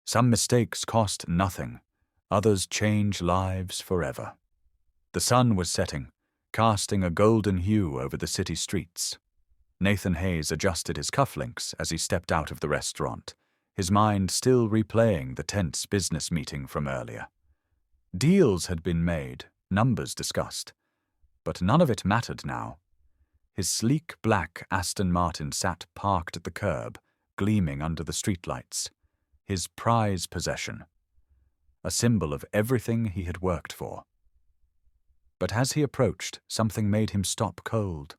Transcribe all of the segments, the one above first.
Some mistakes cost nothing, others change lives forever. The sun was setting, casting a golden hue over the city streets. Nathan Hayes adjusted his cufflinks as he stepped out of the restaurant, his mind still replaying the tense business meeting from earlier. Deals had been made, numbers discussed, but none of it mattered now. His sleek black Aston Martin sat parked at the curb, gleaming under the streetlights, his prize possession, a symbol of everything he had worked for. But as he approached, something made him stop cold.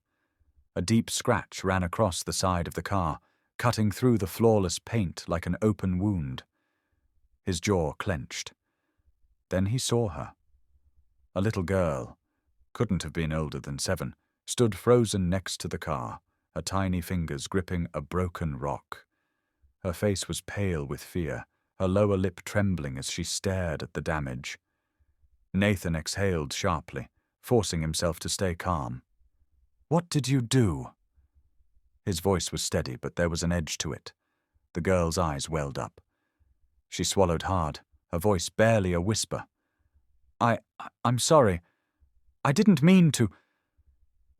A deep scratch ran across the side of the car, cutting through the flawless paint like an open wound. His jaw clenched. Then he saw her. A little girl, couldn't have been older than 7, stood frozen next to the car, her tiny fingers gripping a broken rock. Her face was pale with fear, her lower lip trembling as she stared at the damage. Nathan exhaled sharply, forcing himself to stay calm. "What did you do?" His voice was steady, but there was an edge to it. The girl's eyes welled up. She swallowed hard, her voice barely a whisper. I'm sorry. I didn't mean to."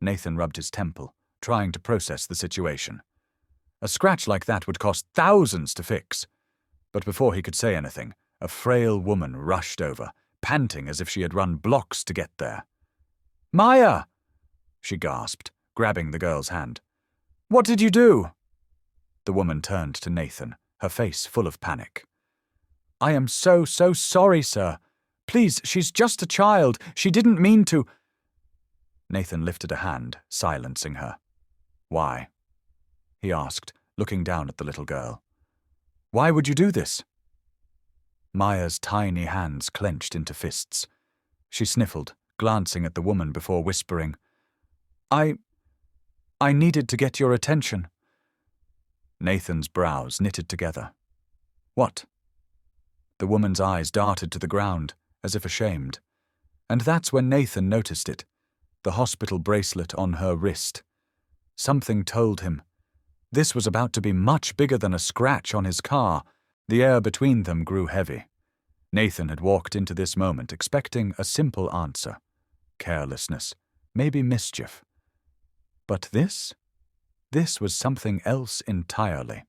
Nathan rubbed his temple, trying to process the situation. A scratch like that would cost thousands to fix. But before he could say anything, a frail woman rushed over, panting as if she had run blocks to get there. "Maya!" she gasped, grabbing the girl's hand. "What did you do?" The woman turned to Nathan, her face full of panic. "I am so sorry, sir. Please, she's just a child. She didn't mean to—" Nathan lifted a hand, silencing her. "Why?" he asked, looking down at the little girl. "Why would you do this?" Maya's tiny hands clenched into fists. She sniffled, glancing at the woman before whispering, I needed to get your attention." Nathan's brows knitted together. "What?" The woman's eyes darted to the ground, as if ashamed. And that's when Nathan noticed it, the hospital bracelet on her wrist. Something told him. This was about to be much bigger than a scratch on his car. The air between them grew heavy. Nathan had walked into this moment expecting a simple answer. Carelessness, maybe mischief. But this was something else entirely.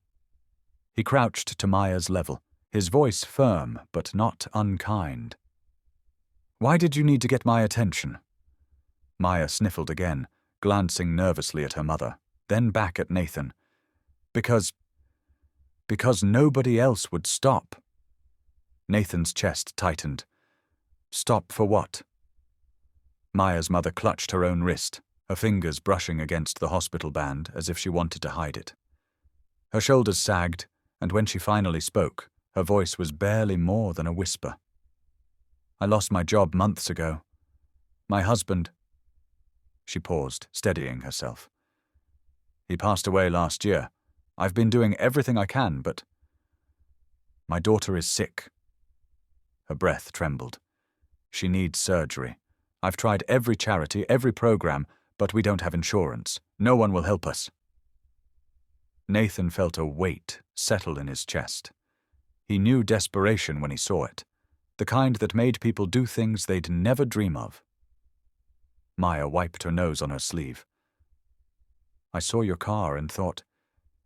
He crouched to Maya's level, his voice firm but not unkind. "Why did you need to get my attention?" Maya sniffled again, glancing nervously at her mother, then back at Nathan. Because nobody else would stop." Nathan's chest tightened. "Stop for what?" Maya's mother clutched her own wrist, her fingers brushing against the hospital band as if she wanted to hide it. Her shoulders sagged, and when she finally spoke, her voice was barely more than a whisper. "I lost my job months ago. My husband—" She paused, steadying herself. "He passed away last year. I've been doing everything I can, but my daughter is sick." Her breath trembled. "She needs surgery. I've tried every charity, every program, but we don't have insurance. No one will help us." Nathan felt a weight settle in his chest. He knew desperation when he saw it, the kind that made people do things they'd never dream of. Maya wiped her nose on her sleeve. "I saw your car and thought,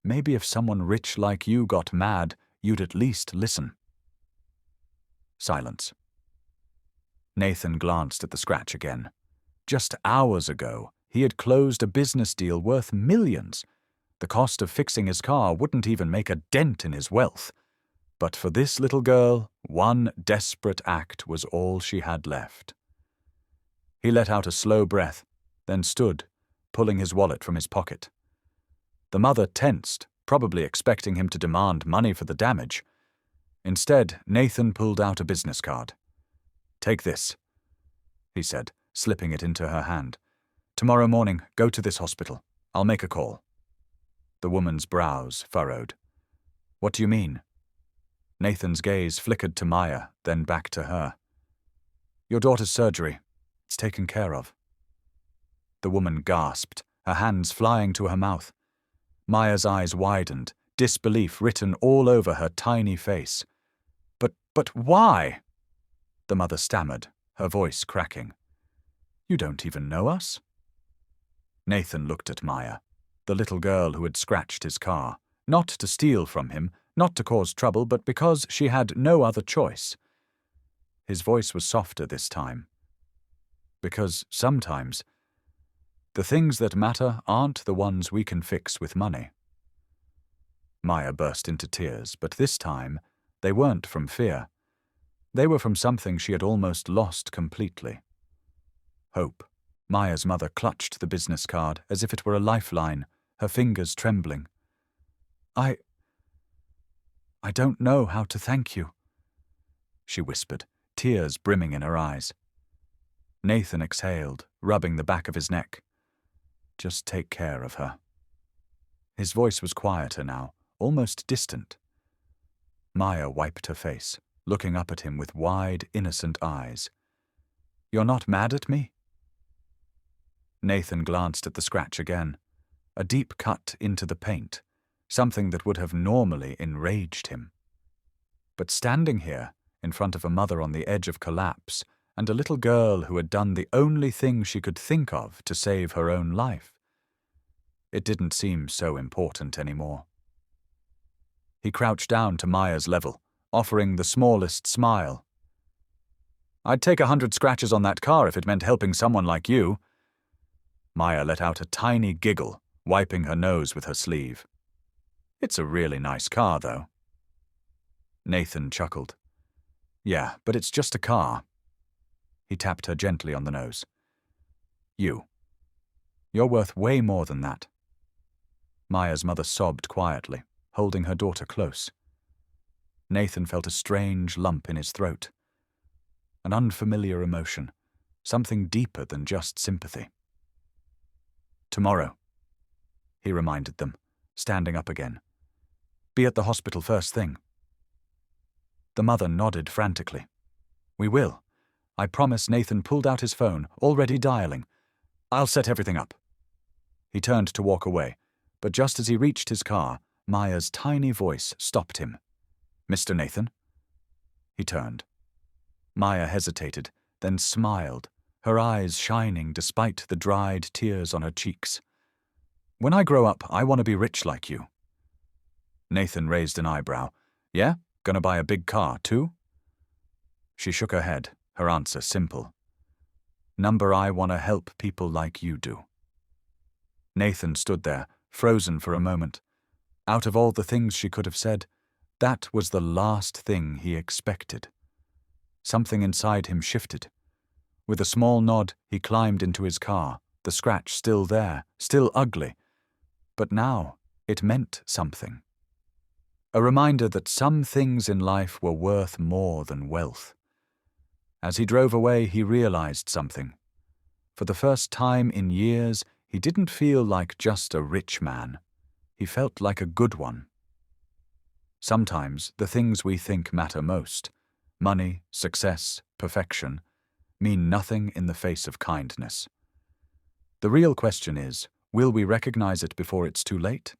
maybe if someone rich like you got mad, you'd at least listen." Silence. Nathan glanced at the scratch again. Just hours ago, he had closed a business deal worth millions. The cost of fixing his car wouldn't even make a dent in his wealth. But for this little girl, one desperate act was all she had left. He let out a slow breath, then stood, pulling his wallet from his pocket. The mother tensed, probably expecting him to demand money for the damage. Instead, Nathan pulled out a business card. "Take this," he said, slipping it into her hand. "Tomorrow morning, go to this hospital. I'll make a call." The woman's brows furrowed. "What do you mean?" Nathan's gaze flickered to Maya, then back to her. "Your daughter's surgery. It's taken care of." The woman gasped, her hands flying to her mouth. Maya's eyes widened, disbelief written all over her tiny face. But why? The mother stammered, her voice cracking. You don't even know us? Nathan looked at Maya, the little girl who had scratched his car, not to steal from him, not to cause trouble, but because she had no other choice. His voice was softer this time. Because sometimes, the things that matter aren't the ones we can fix with money. Maya burst into tears, but this time, they weren't from fear. They were from something she had almost lost completely. Hope. Maya's mother clutched the business card as if it were a lifeline, her fingers trembling. I don't know how to thank you, she whispered, tears brimming in her eyes. Nathan exhaled, rubbing the back of his neck. Just take care of her. His voice was quieter now, almost distant. Maya wiped her face, looking up at him with wide, innocent eyes. You're not mad at me? Nathan glanced at the scratch again, a deep cut into the paint, something that would have normally enraged him. But standing here, in front of a mother on the edge of collapse, and a little girl who had done the only thing she could think of to save her own life, it didn't seem so important anymore. He crouched down to Maya's level, offering the smallest smile. I'd take 100 scratches on that car if it meant helping someone like you. Maya let out a tiny giggle, wiping her nose with her sleeve. It's a really nice car, though. Nathan chuckled. Yeah, but it's just a car. He tapped her gently on the nose. You're worth way more than that. Maya's mother sobbed quietly, holding her daughter close. Nathan felt a strange lump in his throat. An unfamiliar emotion, something deeper than just sympathy. Tomorrow, he reminded them, standing up again. Be at the hospital first thing. The mother nodded frantically. We will. I promise. Nathan pulled out his phone, already dialing. I'll set everything up. He turned to walk away, but just as he reached his car, Maya's tiny voice stopped him. Mr. Nathan? He turned. Maya hesitated, then smiled, her eyes shining despite the dried tears on her cheeks. When I grow up, I want to be rich like you. Nathan raised an eyebrow. Yeah? Gonna buy a big car, too? She shook her head, her answer simple. Number, I want to help people like you do. Nathan stood there, frozen for a moment. Out of all the things she could have said, that was the last thing he expected. Something inside him shifted. With a small nod, he climbed into his car, the scratch still there, still ugly. But now, it meant something. A reminder that some things in life were worth more than wealth. As he drove away, he realized something. For the first time in years, he didn't feel like just a rich man. He felt like a good one. Sometimes the things we think matter most, money, success, perfection, mean nothing in the face of kindness. The real question is, will we recognize it before it's too late?